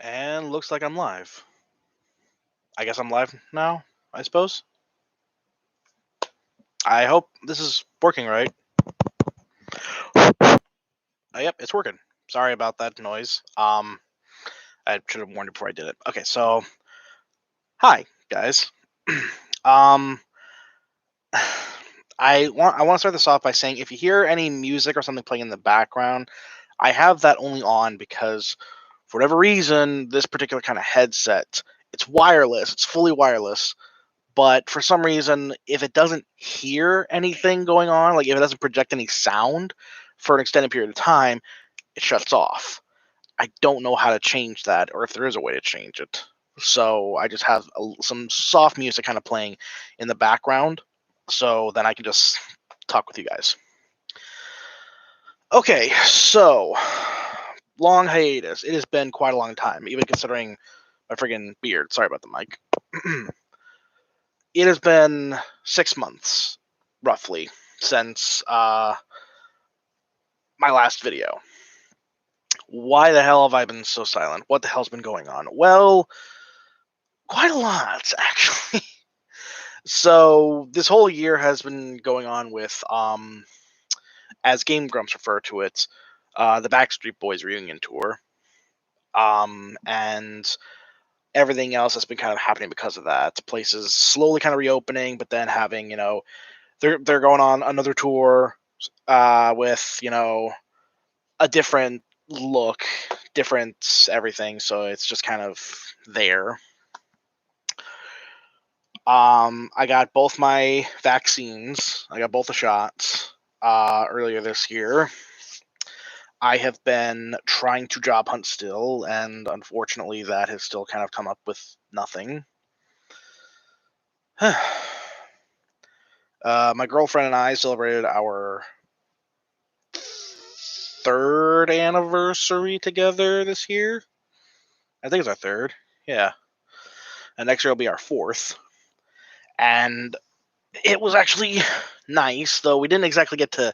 And looks like I'm live. I guess I'm live now, I suppose. I hope this is working right. Yep, it's working. Sorry about that noise. I should have warned you before I did it. Okay, so hi guys. um I want to start this off by saying if you hear any music or something playing in the background, I have that only on because for whatever reason, this particular kind of headset, it's wireless, it's fully wireless. But for some reason, if it doesn't hear anything going on, like if it doesn't project any sound for an extended period of time, it shuts off. I don't know how to change that, or if there is a way to change it. So I just have some soft music kind of playing in the background, so then I can just talk with you guys. Okay, so long hiatus. It has been quite a long time, even considering my friggin' beard. Sorry about the mic. It has been 6 months, roughly, since my last video. Why the hell have I been so silent? What the hell's been going on? Well, quite a lot, actually. So this whole year has been going on with, as Game Grumps refer to it, the Backstreet Boys reunion tour, and everything else that's been kind of happening because of that. Places slowly kind of reopening, but then having they're going on another tour with a different look, different everything. So it's just kind of there. I got both my vaccines. I got both the shots earlier this year. I have been trying to job hunt still, and unfortunately, that has still kind of come up with nothing. My girlfriend and I celebrated our third anniversary together this year. I think it's our third. Yeah. And next year will be our fourth. And it was actually nice, though we didn't exactly get to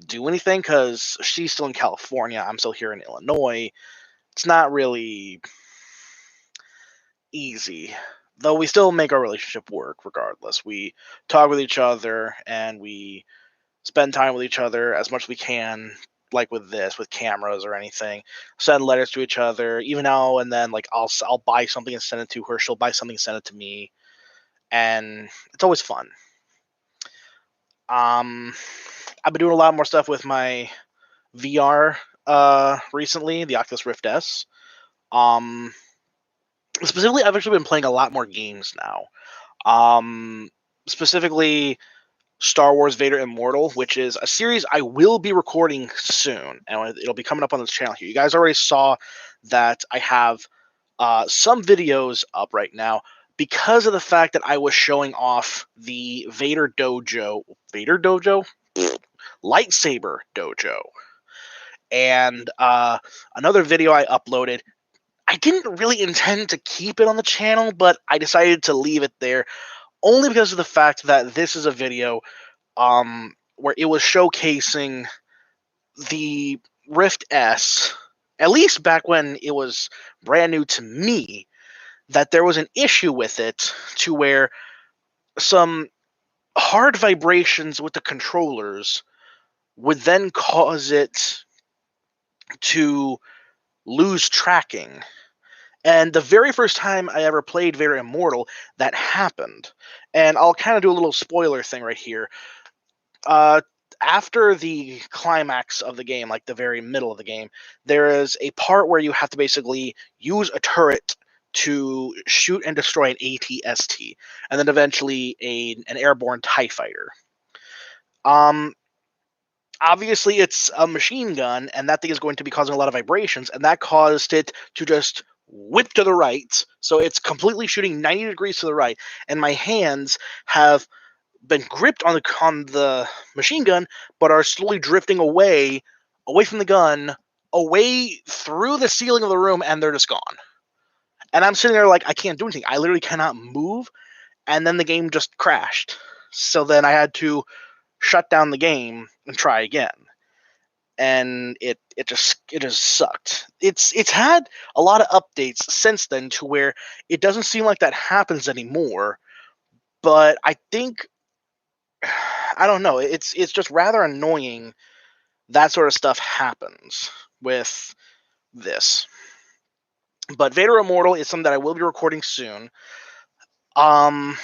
do anything because she's still in California. I'm still here in Illinois. It's not really easy, though we still make our relationship work regardless. We talk with each other and we spend time with each other as much as we can, like with this, with cameras or anything. Send letters to each other. Even now and then, like I'll buy something and send it to her. She'll buy something and send it to me, and it's always fun. I've been doing a lot more stuff with my VR recently, the Oculus Rift S. Specifically, I've actually been playing a lot more games now. Specifically, Star Wars Vader Immortal, which is a series I will be recording soon, and it'll be coming up on this channel here. You guys already saw that I have some videos up right now because of the fact that I was showing off the Vader Dojo, Lightsaber Dojo, and another video I uploaded. I didn't really intend to keep it on the channel, but I decided to leave it there only because of the fact that this is a video where it was showcasing the Rift S, at least back when it was brand new to me, that there was an issue with it to where some hard vibrations with the controllers would then cause it to lose tracking. And the very first time I ever played Vader Immortal, that happened. And I'll kind of do a little spoiler thing right here. After the climax of the game, like the very middle of the game, there is a part where you have to basically use a turret to shoot and destroy an AT-ST, and then eventually an airborne TIE fighter. Obviously, it's a machine gun, and that thing is going to be causing a lot of vibrations, and that caused it to just whip to the right. So it's completely shooting 90 degrees to the right, and my hands have been gripped on the machine gun, but are slowly drifting away from the gun, away through the ceiling of the room, and they're just gone. And I'm sitting there like, I can't do anything. I literally cannot move. And then the game just crashed. So then I had to shut down the game and try again. and it just sucked. It's had a lot of updates since then to where it doesn't seem like that happens anymore. But I think I don't know. It's just rather annoying that sort of stuff happens with this. But Vader Immortal is something that I will be recording soon. Um,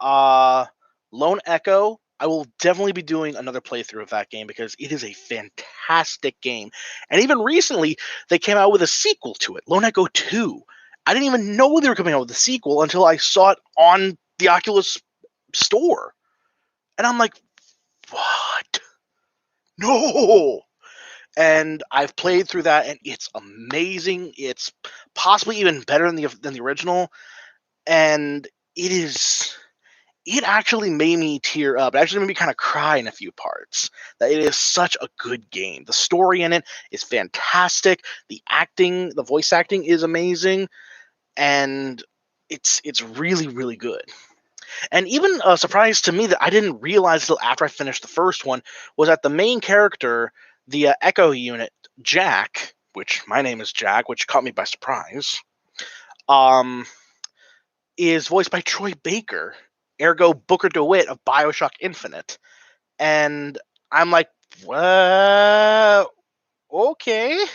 Lone Echo, I will definitely be doing another playthrough of that game because it is a fantastic game. And even recently, they came out with a sequel to it, Lone Echo 2. I didn't even know they were coming out with a sequel until I saw it on the Oculus store. And I'm like, what? No! And I've played through that, and it's amazing. It's possibly even better than the original, and it actually made me tear up. It actually made me kind of cry in a few parts. That it is such a good game. The story in it is fantastic. The acting, the voice acting is amazing, and it's really, really good. And even a surprise to me that I didn't realize until after I finished the first one was that the main character, the Echo unit, Jack, which my name is Jack, which caught me by surprise, um, is voiced by Troy Baker, ergo Booker DeWitt of Bioshock Infinite. And I'm like, well, okay.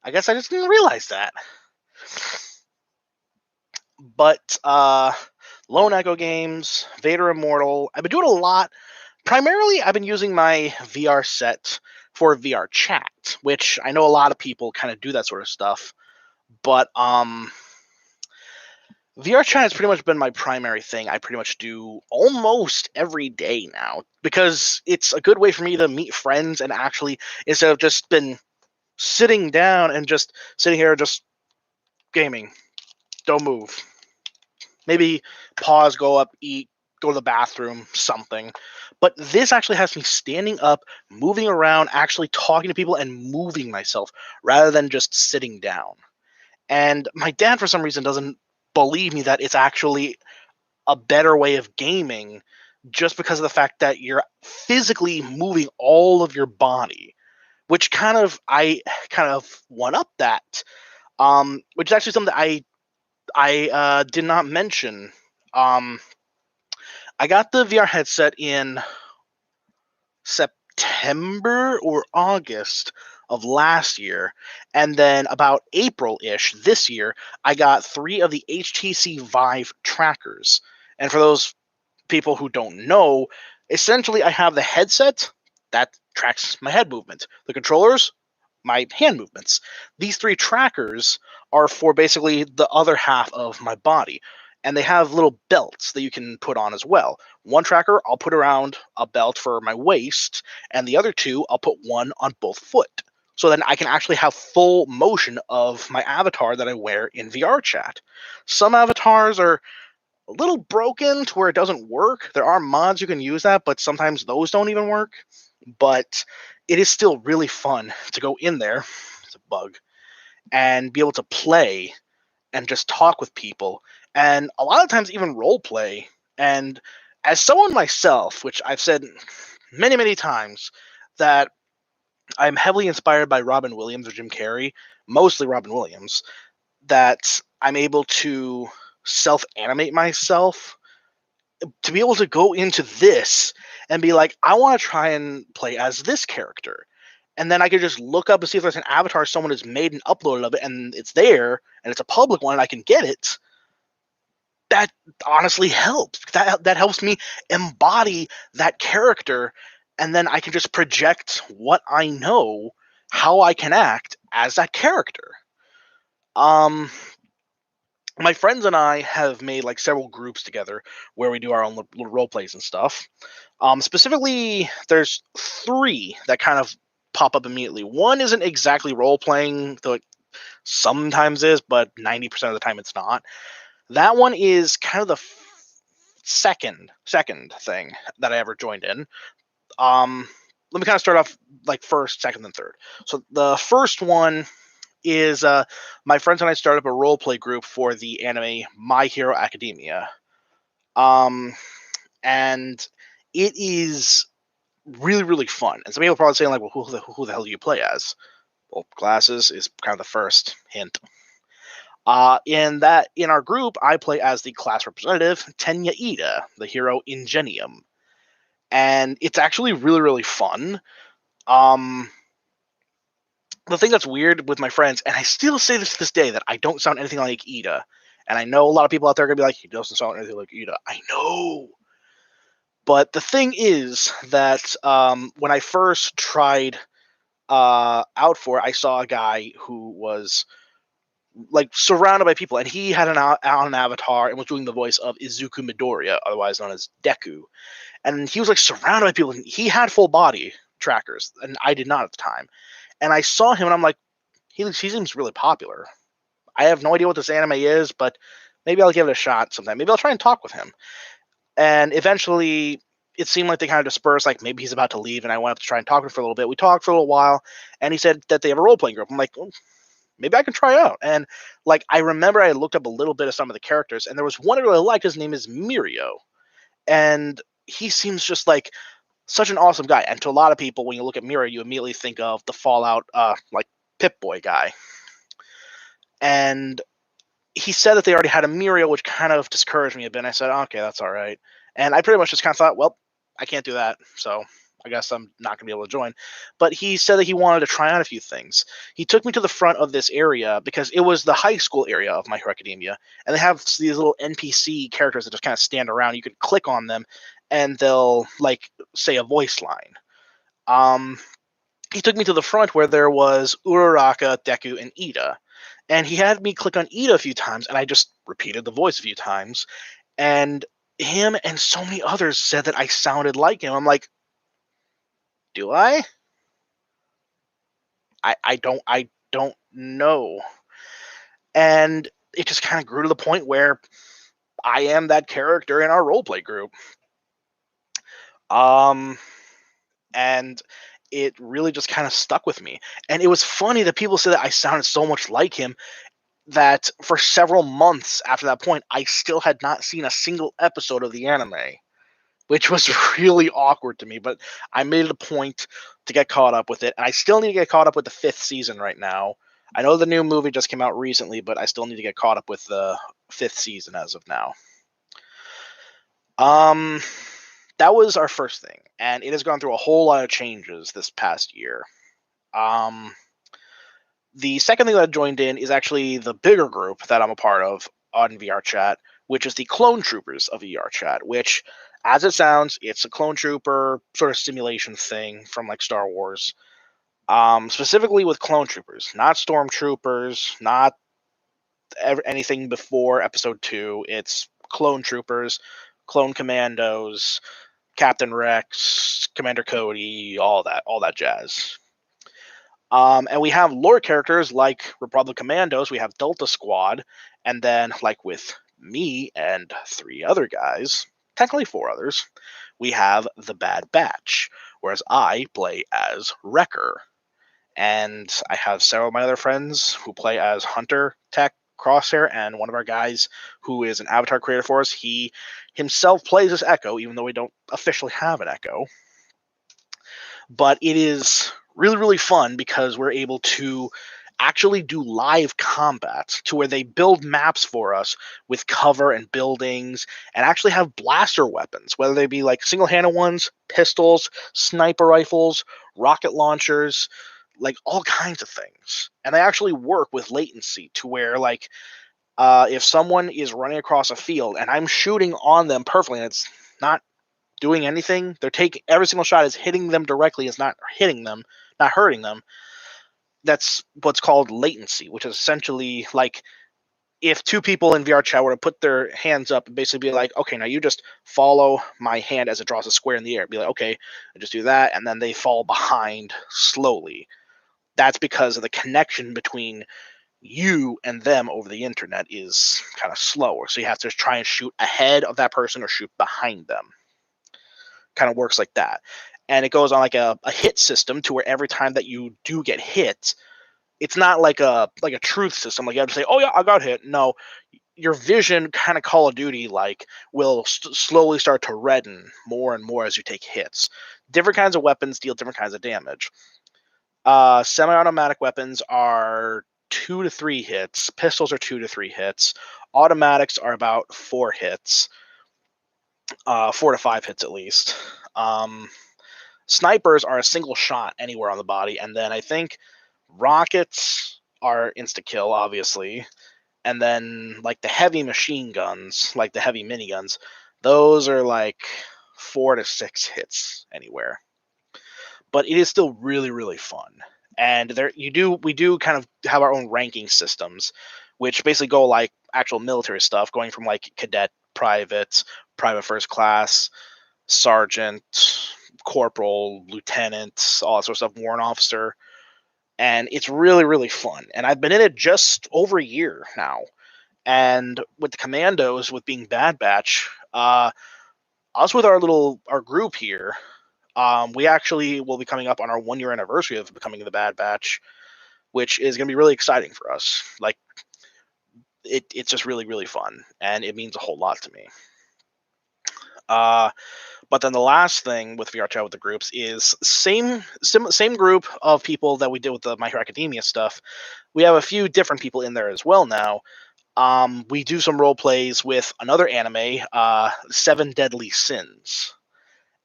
I guess I just didn't realize that. But Lone Echo games, Vader Immortal, I've been doing a lot. Primarily, I've been using my VR set for VR chat, which I know a lot of people kind of do that sort of stuff. But VR chat has pretty much been my primary thing. I pretty much do almost every day now because it's a good way for me to meet friends and actually, instead of just been sitting down and just sitting here just gaming, don't move. Maybe pause, go up, eat, go to the bathroom, something. But this actually has me standing up, moving around, actually talking to people and moving myself rather than just sitting down. And my dad, for some reason, doesn't believe me that it's actually a better way of gaming just because of the fact that you're physically moving all of your body, which I kind of one up that, which is actually something I did not mention. Um, I got the VR headset in September or August of last year, and then about April-ish this year, I got 3 of the HTC Vive Trackers. And for those people who don't know, essentially I have the headset that tracks my head movement, the controllers, my hand movements. These 3 trackers are for basically the other half of my body. And they have little belts that you can put on as well. One tracker I'll put around a belt for my waist, and the other 2 I'll put one on both foot. So then I can actually have full motion of my avatar that I wear in VR chat. Some avatars are a little broken to where it doesn't work. There are mods you can use that, but sometimes those don't even work. But it is still really fun to go in there, it's a bug, and be able to play and just talk with people. And a lot of times even role play. And as someone myself, which I've said many, many times, that I'm heavily inspired by Robin Williams or Jim Carrey, mostly Robin Williams, that I'm able to self-animate myself to be able to go into this and be like, I want to try and play as this character. And then I could just look up and see if there's an avatar someone has made and uploaded of it, and it's there, and it's a public one, and I can get it. That honestly helps. That helps me embody that character, and then I can just project what I know, how I can act as that character. Um, my friends and I have made like several groups together where we do our own little role plays and stuff. Specifically, there's 3 that kind of pop up immediately. One isn't exactly role playing, though it sometimes is, but 90% of the time it's not. That one is kind of the second thing that I ever joined in. Let me kind of start off like first, second, and third. So the first one is my friends and I started up a role play group for the anime My Hero Academia. And it is really, really fun. And some people are probably saying, like, well, who the hell do you play as? Well, glasses is kind of the first hint. In our group, I play as the class representative, Tenya Ida, the hero Ingenium. And it's actually really, really fun. Um, the thing that's weird with my friends, and I still say this to this day, that I don't sound anything like Ida. And I know a lot of people out there are going to be like, he doesn't sound anything like Ida. I know. But the thing is that when I first tried out for it, I saw a guy who was like surrounded by people, and he had an avatar and was doing the voice of Izuku Midoriya, otherwise known as Deku. And he was like surrounded by people, and he had full body trackers, and I did not at the time. And I saw him, and I'm like, he seems really popular. I have no idea what this anime is, but maybe I'll give it a shot sometime. Maybe I'll try and talk with him. And eventually, it seemed like they kind of dispersed, like maybe he's about to leave, and I went up to try and talk to him for a little bit. We talked for a little while, and he said that they have a role-playing group. I'm like, well, maybe I can try out. And like, I remember I looked up a little bit of some of the characters, and there was one I really liked. His name is Mirio. And he seems just like such an awesome guy. And to a lot of people, when you look at Mirio, you immediately think of the Fallout, like Pip-Boy guy. And he said that they already had a Mirio, which kind of discouraged me a bit. And I said, okay, that's all right. And I pretty much just kind of thought, well, I can't do that. So I guess I'm not going to be able to join. But he said that he wanted to try out a few things. He took me to the front of this area because it was the high school area of My Hero Academia. And they have these little NPC characters that just kind of stand around. You can click on them and they'll like say a voice line. He took me to the front where there was Uraraka, Deku, and Ida. And he had me click on Ida a few times, and I just repeated the voice a few times. And him and so many others said that I sounded like him. I'm like, do I? I don't know. And it just kind of grew to the point where I am that character in our roleplay group. And it really just kind of stuck with me. And it was funny that people said that I sounded so much like him that for several months after that point, I still had not seen a single episode of the anime, which was really awkward to me. But I made it a point to get caught up with it, and I still need to get caught up with the 5th season right now. I know the new movie just came out recently, but I still need to get caught up with the 5th season as of now. That was our first thing, and it has gone through a whole lot of changes this past year. The second thing that I joined in is actually the bigger group that I'm a part of on VR Chat, which is the Clone Troopers of VR Chat, which, as it sounds, it's a clone trooper sort of simulation thing from like Star Wars. Specifically with clone troopers, not stormtroopers, not anything before episode 2. It's clone troopers, clone commandos, Captain Rex, Commander Cody, all that jazz. And we have lore characters like Republic Commandos. We have Delta Squad, and then like with me and 3 other guys, technically 4 others, we have the Bad Batch, whereas I play as Wrecker. And I have several of my other friends who play as Hunter, Tech, Crosshair, and one of our guys who is an avatar creator for us. He himself plays as Echo, even though we don't officially have an Echo. But it is really, really fun because we're able to actually do live combat to where they build maps for us with cover and buildings and actually have blaster weapons, whether they be like single-handed ones, pistols, sniper rifles, rocket launchers, like all kinds of things. And they actually work with latency to where like if someone is running across a field and I'm shooting on them perfectly and it's not doing anything, they're taking every single shot is hitting them directly, is not hitting them, not hurting them. That's what's called latency, which is essentially like if 2 people in VR chat were to put their hands up and basically be like, okay, now you just follow my hand as it draws a square in the air. Be like, okay, I just do that, and then they fall behind slowly. That's because of the connection between you and them over the internet is kind of slower. So you have to try and shoot ahead of that person or shoot behind them. Kind of works like that. And it goes on like a hit system to where every time that you do get hit, it's not like a truth system. Like you have to say, oh yeah, I got hit. No, your vision, kind of Call of Duty like, will slowly start to redden more and more as you take hits. Different kinds of weapons deal different kinds of damage. Semi-automatic weapons are 2 to 3 hits. Pistols are 2 to 3 hits. Automatics are about 4 hits. 4 to 5 hits at least. Snipers are a single shot anywhere on the body, and then I think rockets are insta kill, obviously, and then like the heavy machine guns, like the heavy miniguns, those are like 4 to 6 hits anywhere. But it is still really, really fun. And we do kind of have our own ranking systems, which basically go like actual military stuff, going from like cadet, private, private first class, sergeant, corporal, lieutenant, all that sort of stuff, warrant officer. And it's really, really fun. And I've been in it just over a year now. And with the commandos, with being Bad Batch, us with our group here, we actually will be coming up on our 1 year anniversary of becoming the Bad Batch, which is going to be really exciting for us. Like, it's just really, really fun, and it means a whole lot to me. But then the last thing with VR Chat with the groups is same group of people that we did with the My Hero Academia stuff. We have a few different people in there as well now. We do some role plays with another anime, Seven Deadly Sins,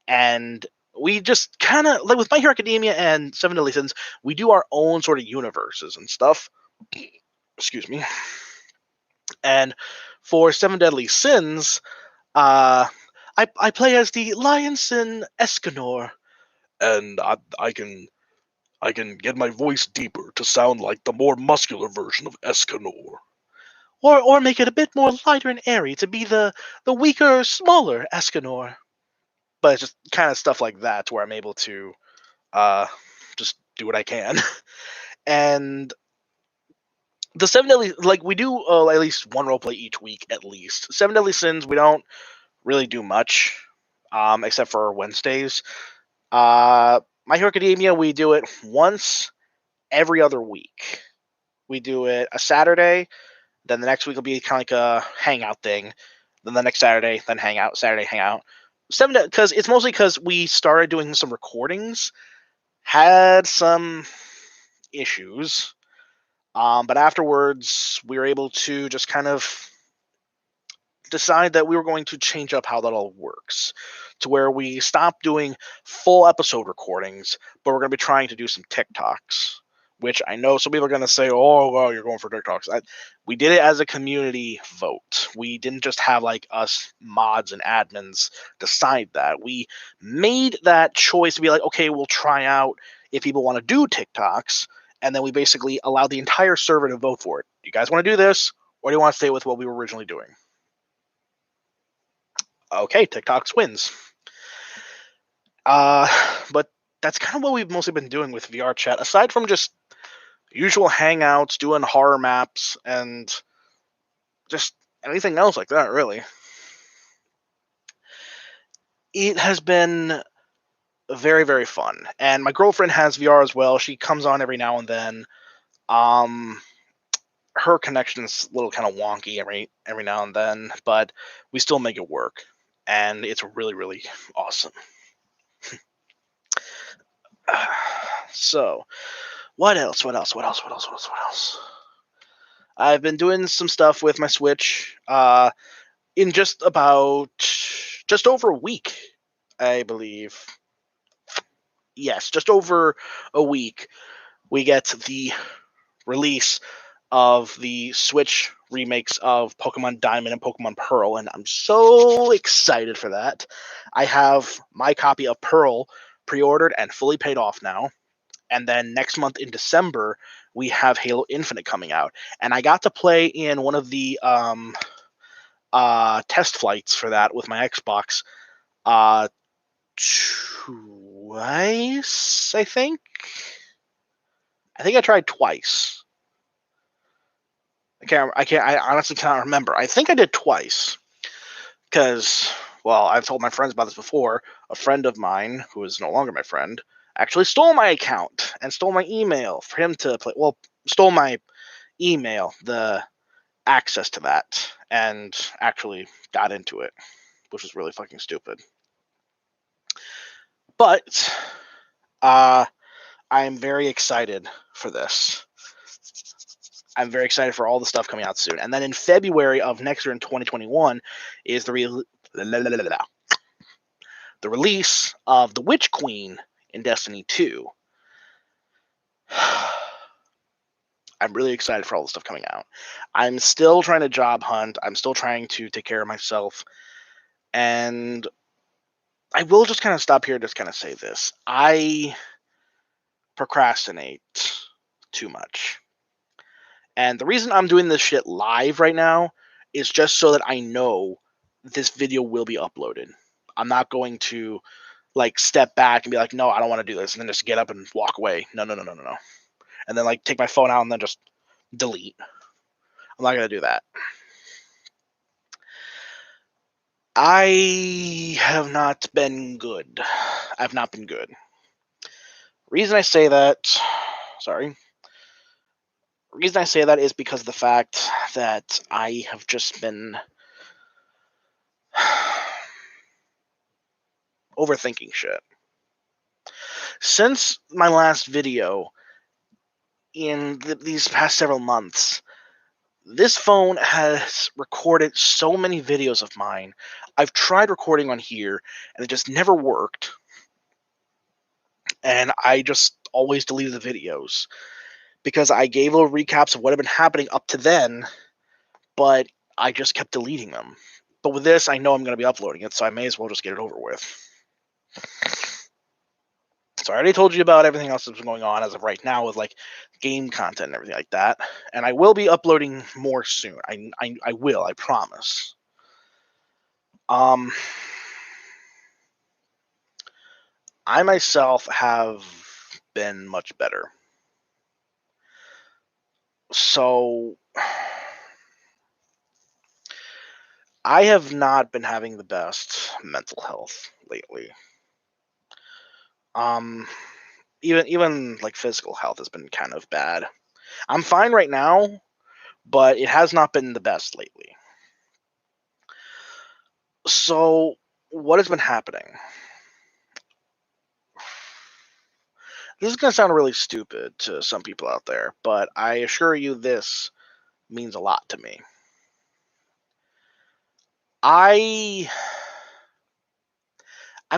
and we just kind of like with My Hero Academia and Seven Deadly Sins, we do our own sort of universes and stuff. Excuse me. And for Seven Deadly Sins, I play as the Lion Sin Escanor, and I can get my voice deeper to sound like the more muscular version of Escanor. Or make it a bit more lighter and airy to be the weaker, smaller Escanor. But it's just kind of stuff like that where I'm able to just do what I can. And the Seven Deadly, like, we do at least one roleplay each week at least. Seven Deadly Sins, we don't really do much, except for Wednesdays. My Hero Academia, we do it once every other week. We do it a Saturday, then the next week will be kind of like a hangout thing. Then the next Saturday, then hangout, Saturday, hangout. Because it's mostly because we started doing some recordings, had some issues, but afterwards we were able to just kind of decide that we were going to change up how that all works, to where we stopped doing full episode recordings, but we're going to be trying to do some TikToks, which I know some people are going to say, oh, well, you're going for TikToks. We did it as a community vote. We didn't just have like us mods and admins decide that. We made that choice to be like, okay, we'll try out if people want to do TikToks, and then we basically allowed the entire server to vote for it. Do you guys want to do this, or do you want to stay with what we were originally doing? Okay, TikToks wins. But that's kind of what we've mostly been doing with VR Chat, aside from just usual hangouts, doing horror maps, and just anything else like that, really. It has been very, very fun. And my girlfriend has VR as well. She comes on every now and then. Her connection's a little kind of wonky every now and then, but we still make it work. And it's really, really awesome. So, what else? I've been doing some stuff with my Switch in just over a week, I believe. Yes, just over a week, we get the release of the Switch remakes of Pokemon Diamond and Pokemon Pearl, and I'm so excited for that. I have my copy of Pearl pre-ordered and fully paid off now. And then next month in December, we have Halo Infinite coming out. And I got to play in one of the test flights for that with my Xbox twice, I think. I tried twice. I honestly cannot remember. I think I did twice. Because, well, I've told my friends about this before. A friend of mine, who is no longer my friend, actually stole my account and stole my email for him to play. Well, stole my email, the access to that and actually got into it, which was really fucking stupid. But I'm very excited for this. I'm very excited for all the stuff coming out soon. And then in February of next year in 2021 is the release of the Witch Queen in Destiny 2. I'm really excited for all the stuff coming out. I'm still trying to job hunt. I'm still trying to take care of myself. And I will just kind of stop here and just kind of say this. I procrastinate too much. And the reason I'm doing this shit live right now is just so that I know this video will be uploaded. I'm not going to like step back and be like, no, I don't want to do this, and then just get up and walk away. No. And then like take my phone out and then just delete. I'm not gonna do that. I have not been good. I've not been good. Reason I say that is because of the fact that I have just been overthinking shit. Since my last video in these past several months, this phone has recorded so many videos of mine. I've tried recording on here, and it just never worked. And I just always deleted the videos because I gave little recaps of what had been happening up to then, but I just kept deleting them. But with this, I know I'm going to be uploading it, so I may as well just get it over with. So I already told you about everything else that's been going on as of right now with like game content and everything like that. And I will be uploading more soon. I will, I promise. I myself have been much better. So I have not been having the best mental health lately. Even like physical health has been kind of bad. I'm fine right now, but it has not been the best lately. So what has been happening? This is going to sound really stupid to some people out there, but I assure you this means a lot to me. I've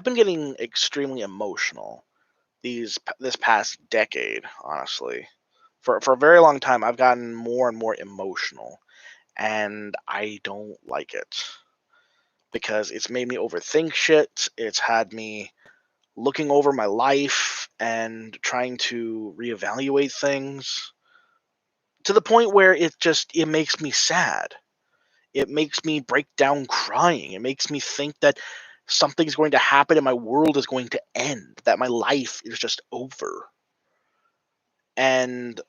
been getting extremely emotional this past decade, honestly. For a very long time, I've gotten more and more emotional, and I don't like it because it's made me overthink shit. It's had me looking over my life and trying to reevaluate things to the point where it makes me sad. It makes me break down crying. It makes me think that something's going to happen and my world is going to end, that my life is just over. And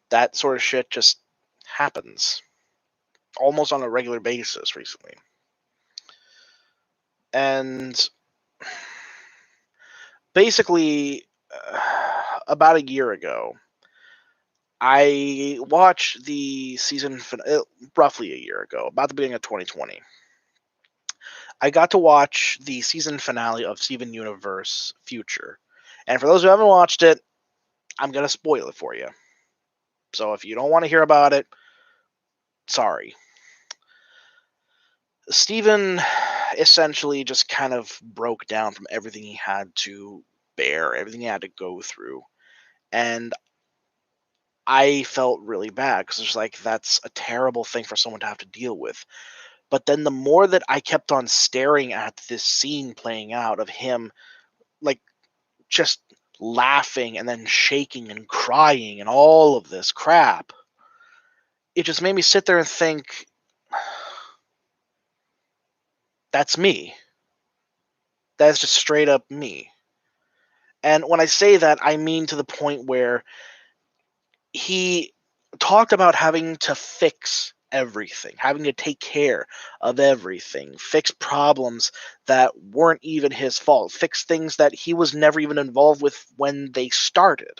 that sort of shit just happens almost on a regular basis recently. And basically, about a year ago, I watched the season roughly a year ago, about the beginning of 2020. I got to watch the season finale of Steven Universe Future. And for those who haven't watched it, I'm going to spoil it for you. So if you don't want to hear about it, sorry. Steven essentially just kind of broke down from everything he had to bear, everything he had to go through. And I felt really bad because it's like, that's a terrible thing for someone to have to deal with. But then the more that I kept on staring at this scene playing out of him, like, just laughing and then shaking and crying and all of this crap, it just made me sit there and think, that's me. That's just straight up me. And when I say that, I mean to the point where he talked about having to fix everything, having to take care of everything, fix problems that weren't even his fault, fix things that he was never even involved with when they started.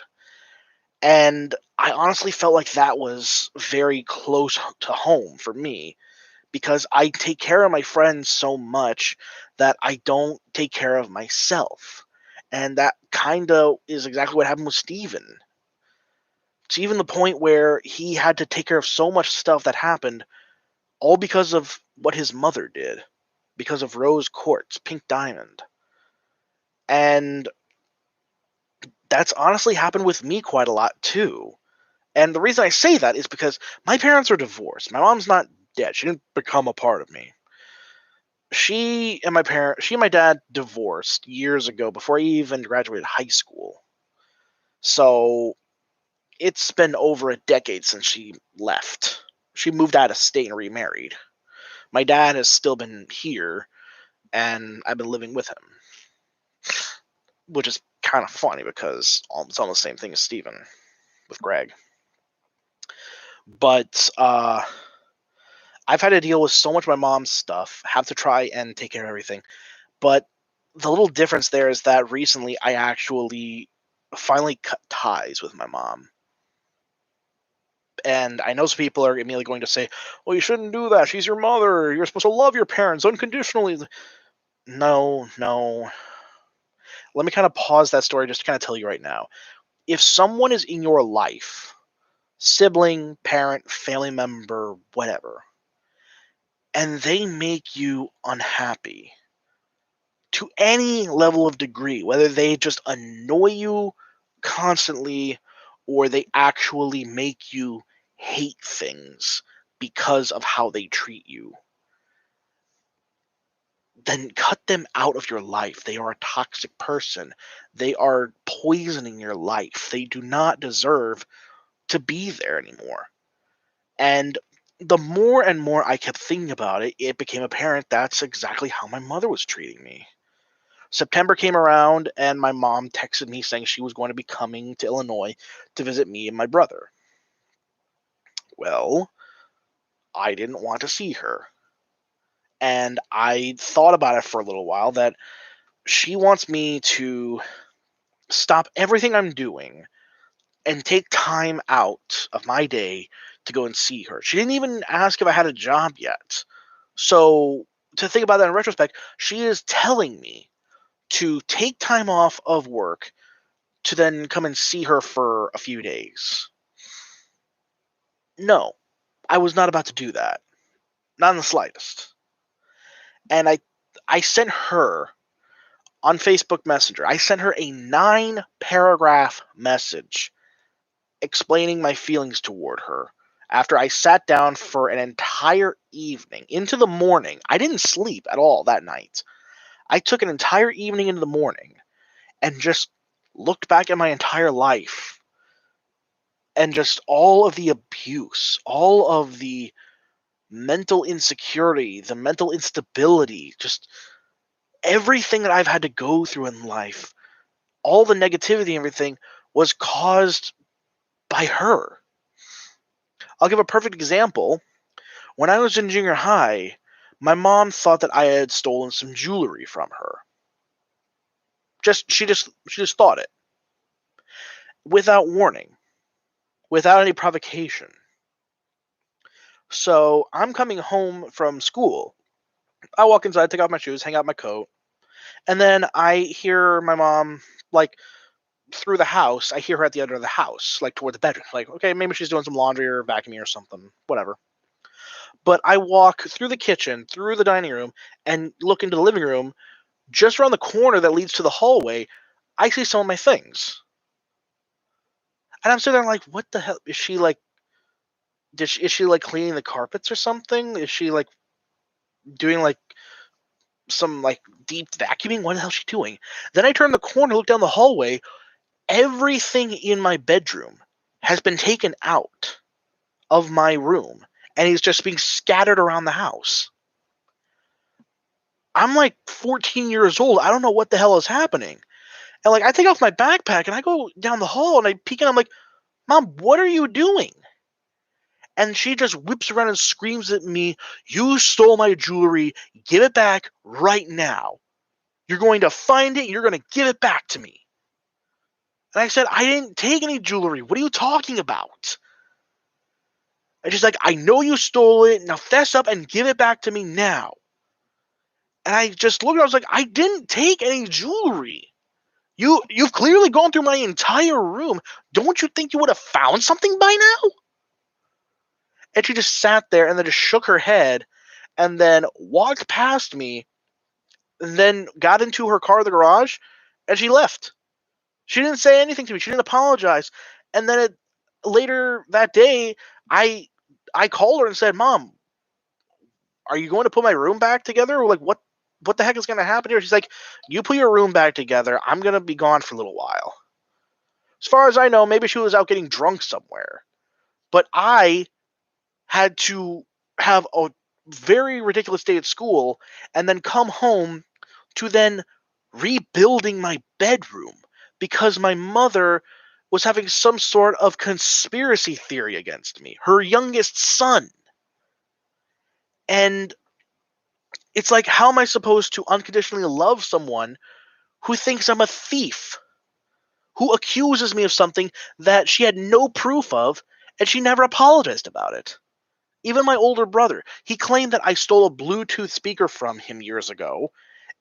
And I honestly felt like that was very close to home for me because I take care of my friends so much that I don't take care of myself. And that kind of is exactly what happened with Steven. To even the point where he had to take care of so much stuff that happened all because of what his mother did, because of Rose Quartz, Pink Diamond. And that's honestly happened with me quite a lot too. And the reason I say that is because my parents are divorced. My mom's not dead. She didn't become a part of me. She and my dad divorced years ago before I even graduated high school. So it's been over a decade since she left. She moved out of state and remarried. My dad has still been here, and I've been living with him, which is kind of funny because it's almost the same thing as Steven with Greg. But I've had to deal with so much of my mom's stuff, have to try and take care of everything. But the little difference there is that recently I actually finally cut ties with my mom. And I know some people are immediately going to say, well, you shouldn't do that. She's your mother. You're supposed to love your parents unconditionally. No, no. Let me kind of pause that story just to kind of tell you right now. If someone is in your life, sibling, parent, family member, whatever, and they make you unhappy to any level of degree, whether they just annoy you constantly or they actually make you hate things because of how they treat you, then cut them out of your life. They are a toxic person. They are poisoning your life. They do not deserve to be there anymore. And the more and more I kept thinking about it, it became apparent that's exactly how my mother was treating me. September came around, and my mom texted me saying she was going to be coming to Illinois to visit me and my brother. Well, I didn't want to see her. And I thought about it for a little while that she wants me to stop everything I'm doing and take time out of my day to go and see her. She didn't even ask if I had a job yet. So, to think about that in retrospect, she is telling me to take time off of work to then come and see her for a few days. No, I was not about to do that. Not in the slightest. And I sent her on Facebook Messenger. I sent her a 9-paragraph message explaining my feelings toward her after I sat down for an entire evening into the morning. I didn't sleep at all that night. I took an entire evening into the morning and just looked back at my entire life and just all of the abuse, all of the mental insecurity, the mental instability, just everything that I've had to go through in life, all the negativity and everything was caused by her. I'll give a perfect example. When I was in junior high, my mom thought that I had stolen some jewelry from her. She just thought it without warning, without any provocation. So I'm coming home from school. I walk inside, take off my shoes, hang out my coat, and then I hear my mom like through the house. I hear her at the end of the house, like toward the bedroom. Like, okay, maybe she's doing some laundry or vacuuming or something, whatever. But I walk through the kitchen, through the dining room, and look into the living room. Just around the corner that leads to the hallway, I see some of my things. And I'm sitting there like, what the hell? Is she like, is she like cleaning the carpets or something? Is she like doing like some like deep vacuuming? What the hell is she doing? Then I turn the corner, look down the hallway. Everything in my bedroom has been taken out of my room and is just being scattered around the house. I'm like 14 years old. I don't know what the hell is happening. And like I take off my backpack and I go down the hall and I peek and I'm like, Mom, what are you doing? And she just whips around and screams at me, you stole my jewelry. Give it back right now. You're going to find it and you're going to give it back to me. And I said, I didn't take any jewelry. What are you talking about? And she's like, I know you stole it. Now fess up and give it back to me now. And I just looked at her, I was like, I didn't take any jewelry. You've clearly gone through my entire room. Don't you think you would have found something by now? And she just sat there and then just shook her head and then walked past me and then got into her car in the garage and she left. She didn't say anything to me. She didn't apologize. And then later that day, I called her and said, Mom, are you going to put my room back together? Or like, what the heck is going to happen here? She's like, you put your room back together. I'm going to be gone for a little while. As far as I know, maybe she was out getting drunk somewhere. But I had to have a very ridiculous day at school and then come home to then rebuilding my bedroom because my mother was having some sort of conspiracy theory against me, her youngest son. And it's like, how am I supposed to unconditionally love someone who thinks I'm a thief, who accuses me of something that she had no proof of, and she never apologized about it? Even my older brother, he claimed that I stole a Bluetooth speaker from him years ago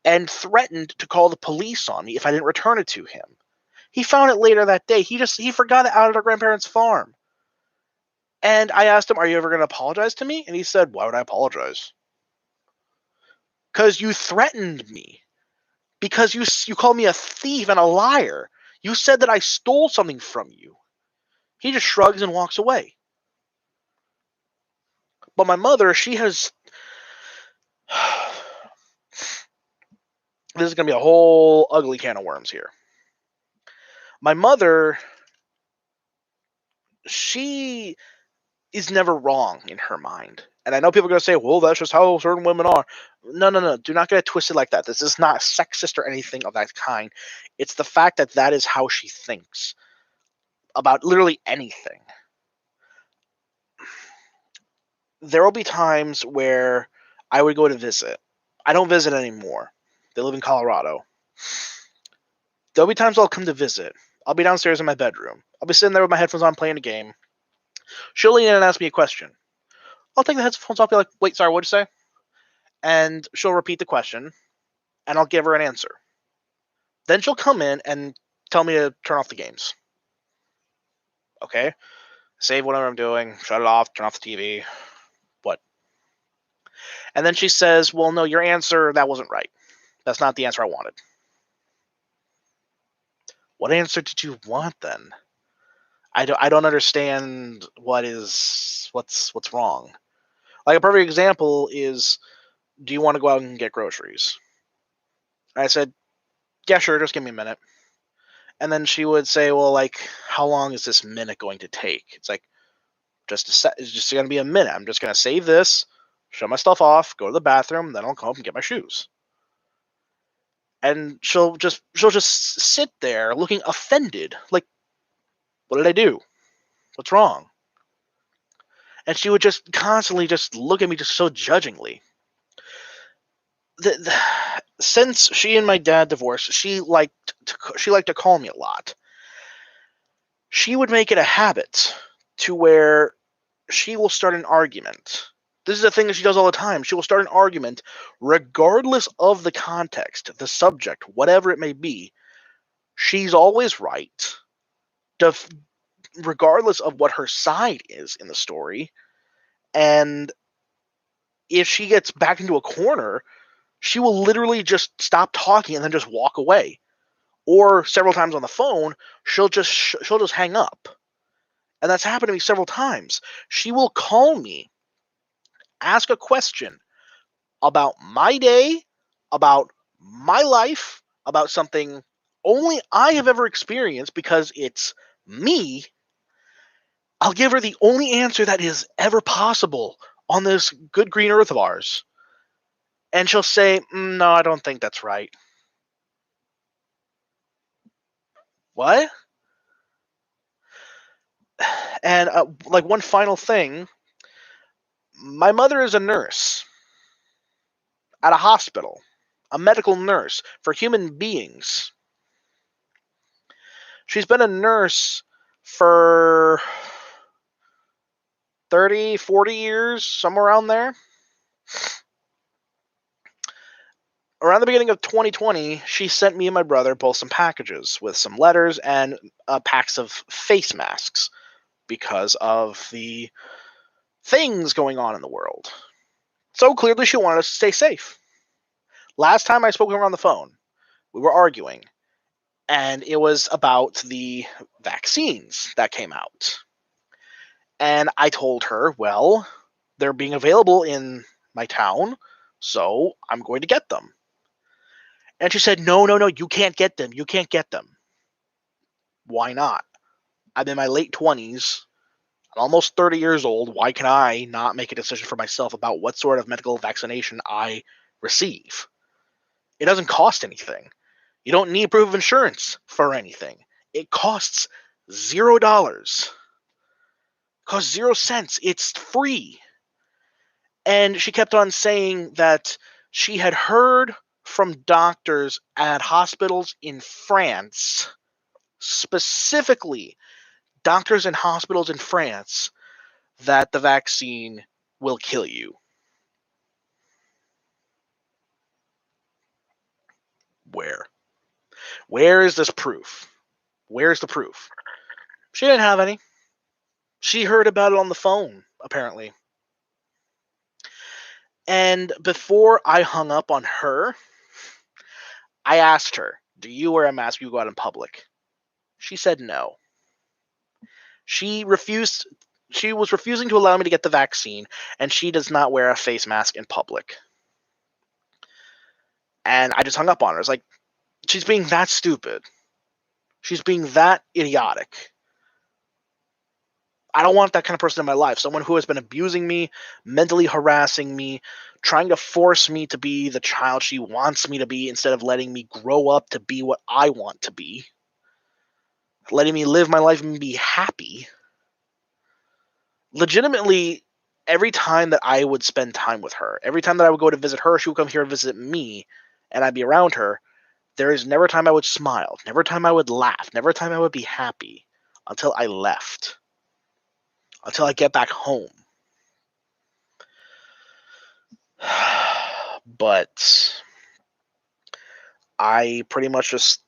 and threatened to call the police on me if I didn't return it to him. He found it later that day. He forgot it out at our grandparents' farm. And I asked him, are you ever going to apologize to me? And he said, why would I apologize? Because you threatened me. Because you called me a thief and a liar. You said that I stole something from you. He just shrugs and walks away. But my mother, she has... This is going to be a whole ugly can of worms here. My mother, she is never wrong in her mind. And I know people are going to say, well, that's just how certain women are. No. Do not get it twisted like that. This is not sexist or anything of that kind. It's the fact that that is how she thinks about literally anything. There will be times where I would go to visit. I don't visit anymore. They live in Colorado. There'll be times I'll come to visit. I'll be downstairs in my bedroom. I'll be sitting there with my headphones on playing a game. She'll lean in and ask me a question. I'll take the headphones off, be like, wait, sorry, what'd you say? And she'll repeat the question, and I'll give her an answer. Then she'll come in and tell me to turn off the games. Okay? Save whatever I'm doing, shut it off, turn off the TV. What? And then she says, well, no, your answer, that wasn't right. That's not the answer I wanted. What answer did you want then? I don't understand what's wrong. Like a perfect example is, do you want to go out and get groceries? And I said, yeah, sure, just give me a minute. And then she would say, well, like, how long is this minute going to take? It's like, it's just going to be a minute. I'm just going to save this, shut my stuff off, go to the bathroom, then I'll come up and get my shoes. And she'll just sit there looking offended, like, what did I do? What's wrong? And she would just constantly just look at me just so judgingly. Since she and my dad divorced, she liked to call me a lot. She would make it a habit to where she will start an argument. This is a thing that she does all the time. She will start an argument regardless of the context, the subject, whatever it may be. She's always right, regardless of what her side is in the story. And if she gets back into a corner, she will literally just stop talking and then just walk away. Or several times on the phone, she'll just hang up. And that's happened to me several times. She will call me, ask a question about my day, about my life, about something only I have ever experienced because it's me. I'll give her the only answer that is ever possible on this good green earth of ours. And she'll say, no, I don't think that's right. What? And like one final thing, my mother is a nurse at a hospital, a medical nurse for human beings. She's been a nurse for 30, 40 years, somewhere around there. Around the beginning of 2020, she sent me and my brother both some packages with some letters and packs of face masks because of the things going on in the world. So clearly she wanted us to stay safe. Last time I spoke to her on the phone, we were arguing, and it was about the vaccines that came out. And I told her, well, they're being available in my town, so I'm going to get them. And she said, no, you can't get them. You can't get them. Why not? I'm in my late 20s. I'm almost 30 years old. Why can I not make a decision for myself about what sort of medical vaccination I receive? It doesn't cost anything. You don't need proof of insurance for anything. It costs $0. It costs 0 cents. It's free. And she kept on saying that she had heard from doctors at hospitals in France, specifically doctors in hospitals in France, that the vaccine will kill you. Where? Where is this proof? Where's the proof? She didn't have any. She heard about it on the phone, apparently. And before I hung up on her, I asked her, do you wear a mask when you go out in public? She said no. She refused. She was refusing to allow me to get the vaccine, and she does not wear a face mask in public. And I just hung up on her. It's like, she's being that stupid. She's being that idiotic. I don't want that kind of person in my life. Someone who has been abusing me, mentally harassing me, trying to force me to be the child she wants me to be instead of letting me grow up to be what I want to be. Letting me live my life and be happy. Legitimately, every time that I would spend time with her, every time that I would go to visit her, she would come here and visit me, and I'd be around her, there is never a time I would smile, never a time I would laugh, never a time I would be happy until I left. Until I get back home. But I pretty much just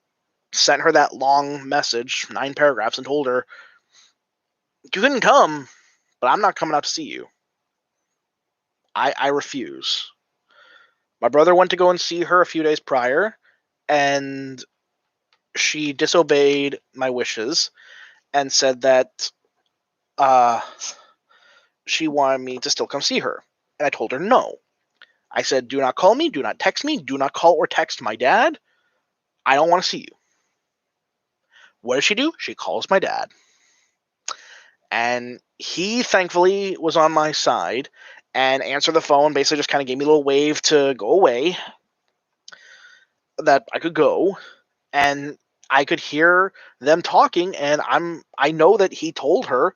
sent her that long message, 9 paragraphs, and told her, you couldn't come, but I'm not coming out to see you. I refuse. My brother went to go and see her a few days prior, and she disobeyed my wishes and said that she wanted me to still come see her. And I told her no. I said, do not call me, do not text me, do not call or text my dad. I don't want to see you. What does she do? She calls my dad. And he thankfully was on my side and answered the phone, basically just kind of gave me a little wave to go away, that I could go. And I could hear them talking, and I know that he told her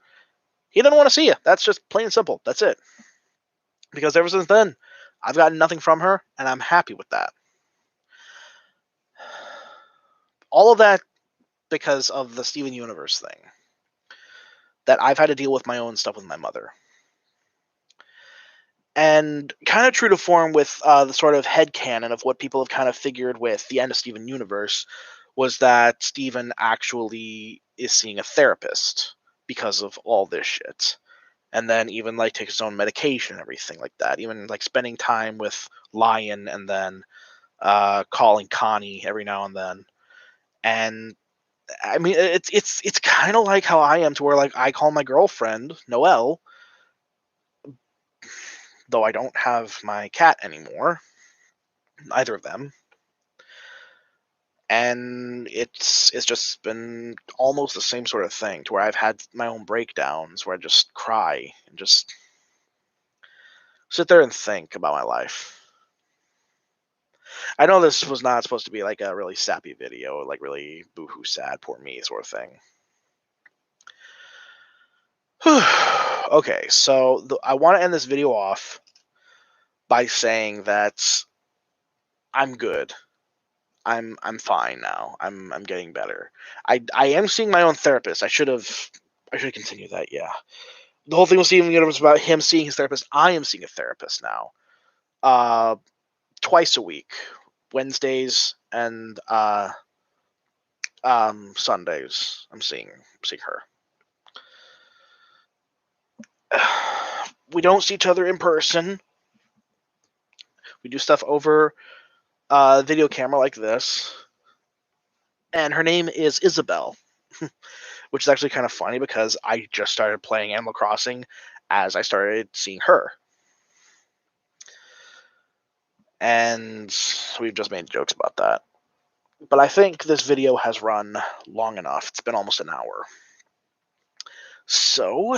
he didn't want to see you. That's just plain and simple. That's it. Because ever since then, I've gotten nothing from her, and I'm happy with that. All of that because of the Steven Universe thing. That I've had to deal with my own stuff with my mother. And kind of true to form with the sort of headcanon of what people have kind of figured with the end of Steven Universe was that Steven actually is seeing a therapist because of all this shit. And then even like takes his own medication and everything like that. Even like spending time with Lion and then calling Connie every now and then. And I mean, it's kind of like how I am, to where like I call my girlfriend Noelle, though I don't have my cat anymore, either of them. And it's just been almost the same sort of thing, to where I've had my own breakdowns where I just cry and just sit there and think about my life. I know this was not supposed to be like a really sappy video, like really boohoo sad, poor me sort of thing. Okay, so I want to end this video off by saying that I'm good. I'm fine now. I'm getting better. I am seeing my own therapist. I should continue that. Yeah. The whole thing with Steven Universe was about him seeing his therapist. I am seeing a therapist now. Twice a week, Wednesdays and Sundays. I'm seeing her. We don't see each other in person. We do stuff over video camera like this. And her name is Isabel, which is actually kind of funny because I just started playing Animal Crossing as I started seeing her. And we've just made jokes about that. But I think this video has run long enough. It's been almost an hour. So,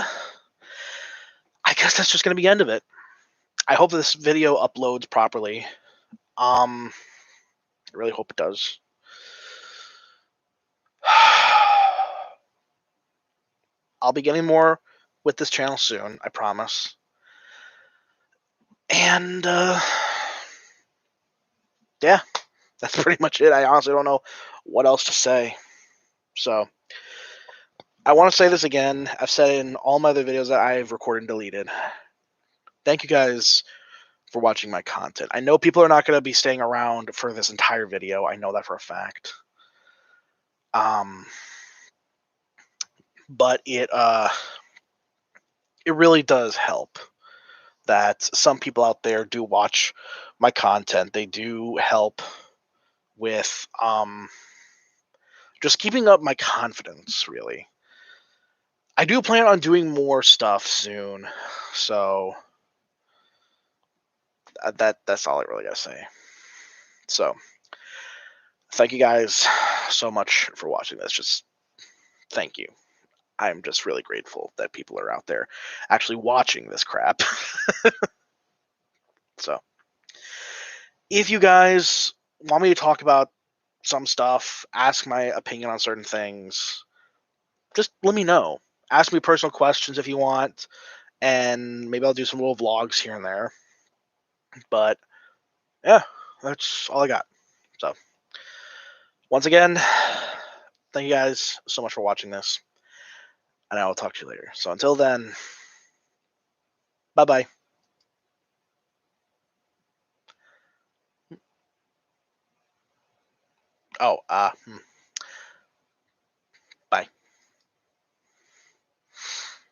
I guess that's just going to be the end of it. I hope this video uploads properly. I really hope it does. I'll be getting more with this channel soon, I promise. And, yeah, that's pretty much it. I honestly don't know what else to say. So, I want to say this again. I've said it in all my other videos that I've recorded and deleted. Thank you guys for watching my content. I know people are not going to be staying around for this entire video. I know that for a fact. But it really does help that some people out there do watch my content. They do help with just keeping up my confidence, really. I do plan on doing more stuff soon, so that's all I really gotta say. So, thank you guys so much for watching this. Just thank you. I'm just really grateful that people are out there actually watching this crap. So, if you guys want me to talk about some stuff, ask my opinion on certain things, just let me know. Ask me personal questions if you want, and maybe I'll do some little vlogs here and there. But yeah, that's all I got. So, once again, thank you guys so much for watching this, and I will talk to you later. So, until then, bye bye. Oh,